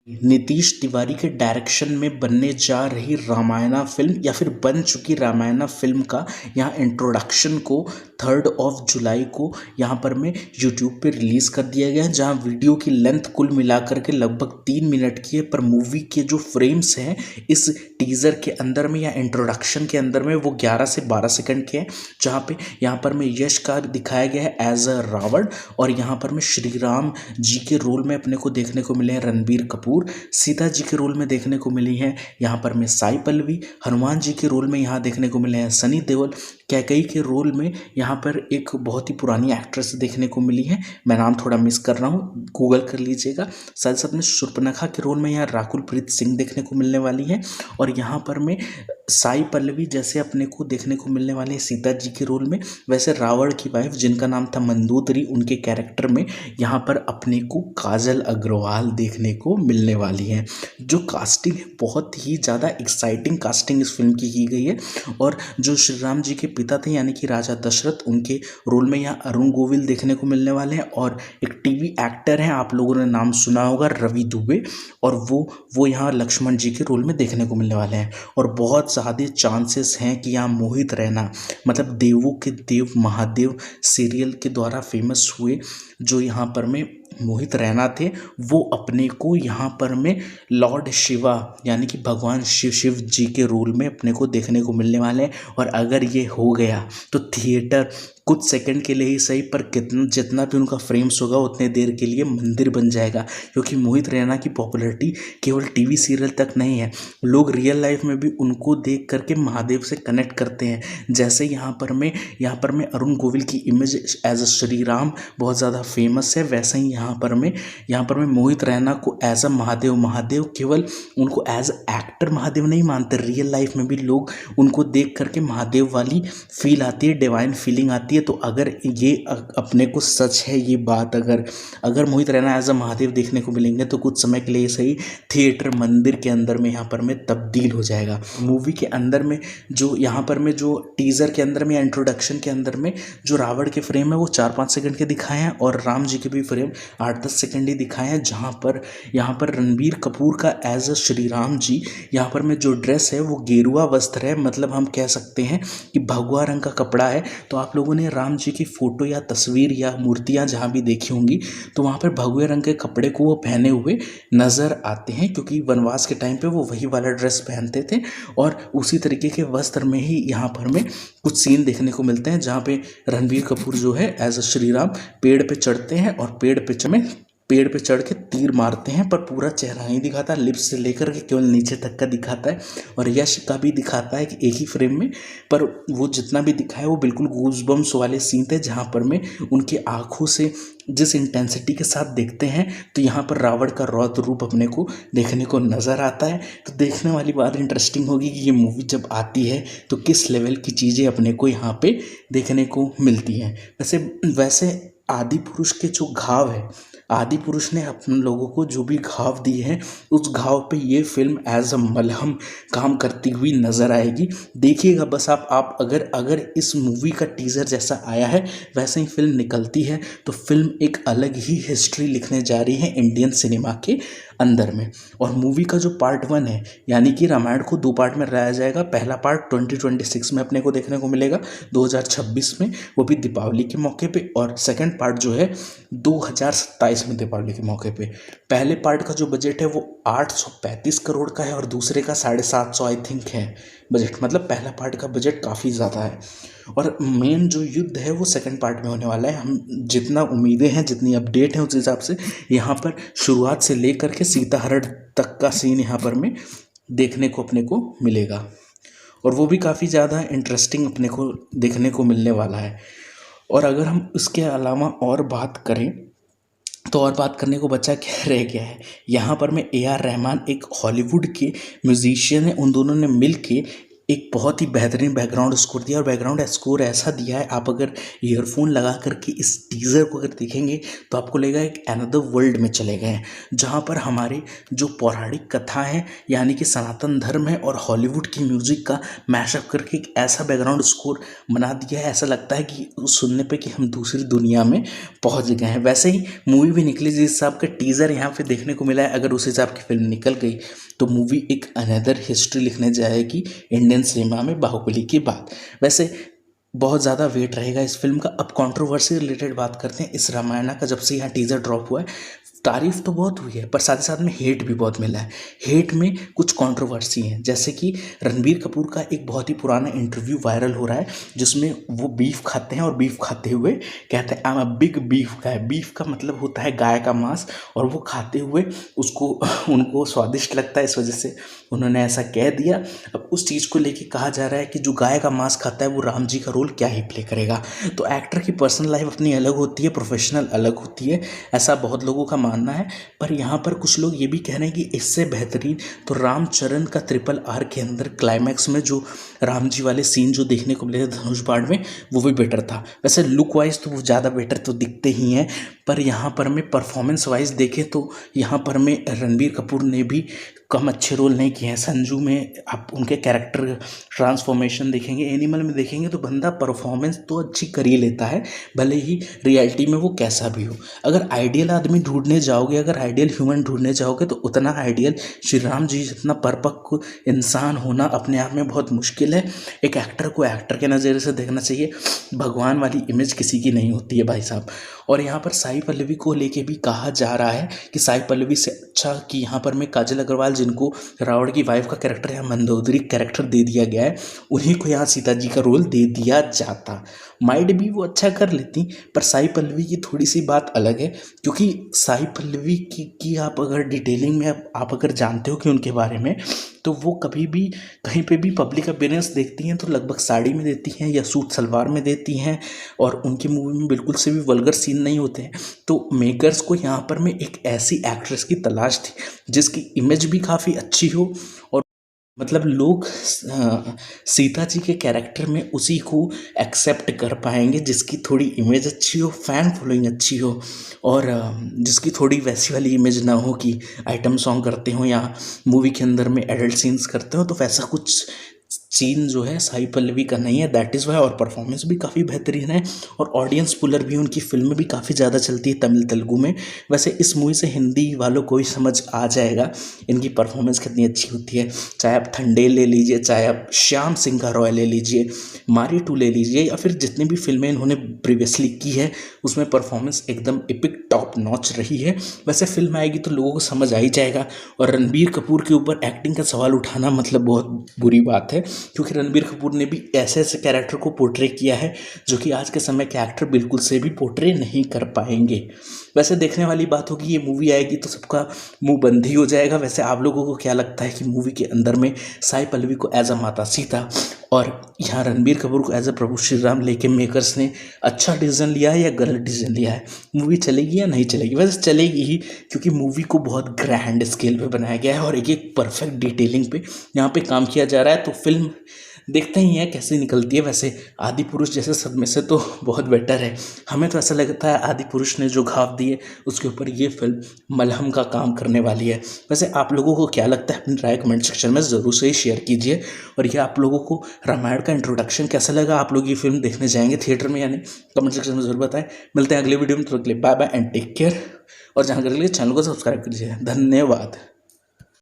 नीतीश तिवारी के डायरेक्शन में बनने जा रही रामायणा फिल्म या फिर बन चुकी रामायणा फिल्म का यहाँ इंट्रोडक्शन को 3 जुलाई को यहाँ पर में यूट्यूब पे रिलीज़ कर दिया गया है, जहाँ वीडियो की लेंथ कुल मिलाकर के लगभग 3 मिनट की है। पर मूवी के जो फ्रेम्स हैं इस टीज़र के अंदर में या इंट्रोडक्शन के अंदर में वो 11 से 12 सेकंड के हैं, जहाँ पे यहाँ पर में यश का दिखाया गया है एज अ रावण, और यहाँ पर में श्री राम जी के रोल में अपने को देखने को मिले हैं रणबीर कपूर, सीता जी के रोल में देखने को मिली हैं यहाँ पर में साई पल्लवी, हनुमान जी के रोल में यहाँ देखने को मिले हैं सनी देओल, कैकेयी के रोल में यहाँ पर एक बहुत ही पुरानी एक्ट्रेस देखने को मिली है, मैं नाम थोड़ा मिस कर रहा हूँ, गूगल कर लीजिएगा। साथ साथ में शूर्पणखा के रोल में यहाँ राकुल प्रीत सिंह देखने को मिलने वाली है, और यहाँ पर में साई पल्लवी जैसे अपने को देखने को मिलने वाले सीता जी के रोल में, वैसे रावण की वाइफ जिनका नाम था मंदोदरी, उनके कैरेक्टर में यहाँ पर अपने को काजल अग्रवाल देखने को मिलने वाली है। जो कास्टिंग है बहुत ही ज़्यादा एक्साइटिंग कास्टिंग इस फिल्म की गई है, और जो श्री राम जी के पिता थे यानी कि राजा दशरथ, उनके रोल में यहाँ अरुण गोविल देखने को मिलने वाले हैं, और एक टीवी एक्टर हैं, आप लोगों ने नाम सुना होगा, रवि दुबे, और वो यहाँ लक्ष्मण जी के रोल में देखने को मिलने वाले हैं। और बहुत ज़्यादा चांसेस हैं कि यहाँ मोहित रैना, मतलब देवों के देव महादेव सीरियल के द्वारा फेमस हुए जो यहाँ पर में मोहित रैना थे, वो अपने को यहाँ पर में लॉर्ड शिवा यानी कि भगवान शिव जी के रोल में अपने को देखने को मिलने वाले हैं। और अगर ये हो गया तो थिएटर कुछ सेकंड के लिए ही सही, पर कितना जितना भी उनका फ्रेम्स होगा उतने देर के लिए मंदिर बन जाएगा, क्योंकि मोहित रैना की पॉपुलैरिटी केवल टीवी सीरियल तक नहीं है, लोग रियल लाइफ में भी उनको देख करके महादेव से कनेक्ट करते हैं। जैसे यहाँ पर में अरुण गोविल की image as a Shri Ram बहुत ज़्यादा फेमस है, वैसे ही यहाँ पर में मोहित रैना को एज अ महादेव केवल उनको एज एक्टर महादेव नहीं मानते, रियल लाइफ में भी लोग उनको देख करके महादेव वाली फील आती है, डिवाइन फीलिंग आती है। तो अगर ये अपने को सच है ये बात, अगर मोहित रैना एज अ महादेव देखने को मिलेंगे तो कुछ समय के लिए सही थिएटर मंदिर के अंदर में यहाँ पर में तब्दील हो जाएगा। मूवी के अंदर में जो यहाँ पर में जो टीज़र के अंदर में या इंट्रोडक्शन के अंदर में जो रावण के फ्रेम है वो 4-5 सेकंड के दिखाए हैं, और राम जी के भी फ्रेम 8-10 सेकंड ही दिखाए हैं, जहाँ पर यहाँ पर रणबीर कपूर का एज अ श्री राम जी यहाँ पर में जो ड्रेस है वो गेरुआ वस्त्र है, मतलब हम कह सकते हैं कि भगवा रंग का कपड़ा है। तो आप लोगों ने राम जी की फोटो या तस्वीर या मूर्तियां जहाँ भी देखी होंगी तो वहाँ पर भगवे रंग के कपड़े को वो पहने हुए नजर आते हैं, क्योंकि वनवास के टाइम पे वो वही वाला ड्रेस पहनते थे, और उसी तरीके के वस्त्र में ही यहाँ पर में कुछ सीन देखने को मिलते हैं, जहाँ पे रणबीर कपूर जो है एज अ श्री राम पेड़ पे चढ़ते हैं, और पेड़ पे चढ़ के तीर मारते हैं, पर पूरा चेहरा नहीं दिखाता, लिप्स से लेकर के केवल नीचे तक का दिखाता है, और यश का भी दिखाता है कि एक ही फ्रेम में, पर वो जितना भी दिखा है वो बिल्कुल गूज़बम्स वाले सीन थे, जहाँ पर में उनकी आंखों से जिस इंटेंसिटी के साथ देखते हैं तो यहाँ पर रावण का रौद्र रूप अपने को देखने को नज़र आता है। तो देखने वाली बात इंटरेस्टिंग होगी कि ये मूवी जब आती है तो किस लेवल की चीज़ें अपने को यहाँ पे देखने को मिलती हैं। वैसे आदि पुरुष के जो घाव है, आदि पुरुष ने अपने लोगों को जो भी घाव दिए हैं उस घाव पे ये फिल्म एज अ मलहम काम करती हुई नज़र आएगी। देखिएगा बस आप अगर इस मूवी का टीज़र जैसा आया है वैसे ही फिल्म निकलती है तो फिल्म एक अलग ही हिस्ट्री लिखने जा रही है इंडियन सिनेमा के अंदर में। और मूवी का जो पार्ट 1 है यानी कि रामायण को 2 पार्ट में लाया जाएगा। पहला पार्ट 2026 में अपने को देखने को मिलेगा, 2026 में, वो भी दीपावली के मौके पे, और सेकंड पार्ट जो है 2027 में दीपावली के मौके पे। पहले पार्ट का जो बजट है वो 835 करोड़ का है और दूसरे का 750 आई थिंक है बजट, मतलब पहला पार्ट का बजट काफ़ी ज़्यादा है। और मेन जो युद्ध है वो सेकंड पार्ट में होने वाला है। हम जितना उम्मीदें हैं, जितनी अपडेट है उस हिसाब से यहाँ पर शुरुआत से लेकर के सीताहरण तक का सीन यहाँ पर में देखने को अपने को मिलेगा, और वो भी काफ़ी ज़्यादा इंटरेस्टिंग अपने को देखने को मिलने वाला है। और अगर हम इसके अलावा और बात करें तो और बात करने को बचा क्या रह गया है। यहाँ पर मैं AR रहमान एक हॉलीवुड के म्यूजिशियन है, उन दोनों ने मिल के एक बहुत ही बेहतरीन बैकग्राउंड स्कोर दिया, और बैकग्राउंड स्कोर ऐसा दिया है, आप अगर ईयरफोन लगा करके इस टीज़र को अगर देखेंगे तो आपको लगेगा एक अनदर वर्ल्ड में चले गए हैं, जहाँ पर हमारे जो पौराणिक कथा है यानी कि सनातन धर्म है और हॉलीवुड की म्यूज़िक का मैशअप करके एक ऐसा बैकग्राउंड स्कोर बना दिया है, ऐसा लगता है कि सुनने पे कि हम दूसरी दुनिया में पहुंच गए हैं। वैसे ही मूवी भी निकली जिस हिसाब का टीज़र यहाँ पे देखने को मिला है, अगर उस हिसाब की फिल्म निकल गई तो मूवी एक अनदर हिस्ट्री लिखने जाएगी इंडियन सिनेमा में बाहुबली के बाद। वैसे बहुत ज़्यादा वेट रहेगा इस फिल्म का। अब कंट्रोवर्सी रिलेटेड बात करते हैं। इस रामायण का जब से यहाँ टीज़र ड्रॉप हुआ है, तारीफ तो बहुत हुई है पर साथ ही साथ में हेट भी बहुत मिला है। हेट में कुछ कंट्रोवर्सी है, जैसे कि रणबीर कपूर का एक बहुत ही पुराना इंटरव्यू वायरल हो रहा है जिसमें वो बीफ खाते हैं और बीफ खाते हुए कहते हैं I am a big beef guy. Beef का मतलब होता है गाय का मांस, और वो खाते हुए उसको उनको स्वादिष्ट लगता है, इस वजह से उन्होंने ऐसा कह दिया। अब उस चीज़ को लेके कहा जा रहा है कि जो गाय का मांस खाता है वो राम जी का रोल क्या ही प्ले करेगा। तो एक्टर की पर्सनल लाइफ अपनी अलग होती है, प्रोफेशनल अलग होती है, ऐसा बहुत लोगों का मानना है। पर यहाँ पर कुछ लोग ये भी कह रहे हैं कि इससे बेहतरीन तो रामचरण का RRR के अंदर क्लाइमैक्स में जो राम जी वाले सीन जो देखने को मिले थे धनुष बाण में, वो भी बेटर था। वैसे लुक वाइज तो वो ज़्यादा बेटर तो दिखते ही हैं, पर यहाँ पर मैं परफॉर्मेंस वाइज देखें तो यहाँ पर मैं रणबीर कपूर ने भी कम अच्छे रोल नहीं किए हैं। संजू में आप उनके कैरेक्टर ट्रांसफॉर्मेशन देखेंगे, एनिमल में देखेंगे तो बंदा परफॉर्मेंस तो अच्छी कर ही लेता है, भले ही रियलिटी में वो कैसा भी हो। अगर आइडियल आदमी ढूंढने जाओगे, अगर आइडियल ह्यूमन ढूंढने जाओगे तो उतना आइडियल श्री राम जी जितना परिपक्व इंसान होना अपने आप में बहुत मुश्किल है। एक एक्टर को एक्टर के नज़रिए से देखना चाहिए, भगवान वाली इमेज किसी की नहीं होती है भाई साहब। और यहाँ पर साई पल्लवी को लेके भी कहा जा रहा है कि साई पल्लवी से अच्छा कि यहाँ पर मैं काजल अग्रवाल, जिनको रावण की वाइफ का कैरेक्टर या मंदोदरी कैरेक्टर दे दिया गया है, उन्हीं को यहाँ सीता जी का रोल दे दिया जाता। माइड भी वो अच्छा कर लेती, पर साई पल्लवी की थोड़ी सी बात अलग है, क्योंकि साई पल्लवी की आप अगर डिटेलिंग में आप अगर जानते हो कि उनके बारे में, तो वो कभी भी कहीं पे भी पब्लिक अपीयरेंस देखती हैं तो लगभग साड़ी में देती हैं या सूट सलवार में देती हैं, और उनकी मूवी में बिल्कुल से भी वल्गर सीन नहीं होते हैं। तो मेकर्स को यहाँ पर में एक ऐसी एक्ट्रेस की तलाश थी जिसकी इमेज भी काफ़ी अच्छी हो, और मतलब लोग सीता जी के कैरेक्टर में उसी को एक्सेप्ट कर पाएंगे जिसकी थोड़ी इमेज अच्छी हो, फैन फॉलोइंग अच्छी हो, और जिसकी थोड़ी वैसी वाली इमेज ना हो कि आइटम सॉन्ग करते हो या मूवी के अंदर में एडल्ट सीन्स करते हो। तो वैसा कुछ सीन जो है साई पल्लवी का नहीं है, दैट इज़ वाई। और परफॉर्मेंस भी काफ़ी बेहतरीन है, और ऑडियंस पुलर भी उनकी फिल्म भी काफ़ी ज़्यादा चलती है तमिल तेलुगु में। वैसे इस मूवी से हिंदी वालों को ही समझ आ जाएगा इनकी परफॉर्मेंस कितनी अच्छी होती है, चाहे आप ठंडेल ले लीजिए, चाहे आप श्याम सिंह रॉय ले लीजिए, मारी 2 ले लीजिए, या फिर जितनी भी फिल्में इन्होंने प्रीवियसली की है उसमें परफॉर्मेंस एकदम एपिक टॉप नॉच रही है। वैसे फिल्म आएगी तो लोगों को समझ आ ही जाएगा। और रणबीर कपूर के ऊपर एक्टिंग का सवाल उठाना मतलब बहुत बुरी बात है, क्योंकि रणबीर कपूर ने भी ऐसे ऐसे कैरेक्टर को पोर्ट्रे किया है जो कि आज के समय के एक्टर बिल्कुल से भी पोर्ट्रे नहीं कर पाएंगे। वैसे देखने वाली बात होगी, ये मूवी आएगी तो सबका मुंह बंद ही हो जाएगा। वैसे आप लोगों को क्या लगता है कि मूवी के अंदर में साई पल्लवी को एज अ माता सीता और यहाँ रणबीर कपूर को एज अ प्रभु श्री राम लेके मेकर्स ने अच्छा डिसीजन लिया है या गलत डिसीजन लिया है? मूवी चलेगी या नहीं चलेगी? वैसे चलेगी ही, क्योंकि मूवी को बहुत ग्रैंड स्केल पे बनाया गया है और एक एक परफेक्ट डिटेलिंग पे यहाँ पे काम किया जा रहा है। तो फिल्म देखते ही हैं कैसे निकलती है। वैसे आदि पुरुष जैसे सब में से तो बहुत बेटर है, हमें तो ऐसा लगता है आदि पुरुष ने जो घाव दिए उसके ऊपर ये फिल्म मलहम का काम करने वाली है। वैसे आप लोगों को क्या लगता है अपनी राय कमेंट सेक्शन में ज़रूर से शेयर कीजिए। और ये आप लोगों को रामायण का इंट्रोडक्शन कैसा लगा, आप लोग ये फिल्म देखने जाएंगे थिएटर में या नहीं, कमेंट सेक्शन में ज़रूर बताएं। मिलते हैं अगले वीडियो में, तो अगले bye bye and take care. और जानकारी के लिए चैनल को सब्सक्राइब कीजिए। धन्यवाद।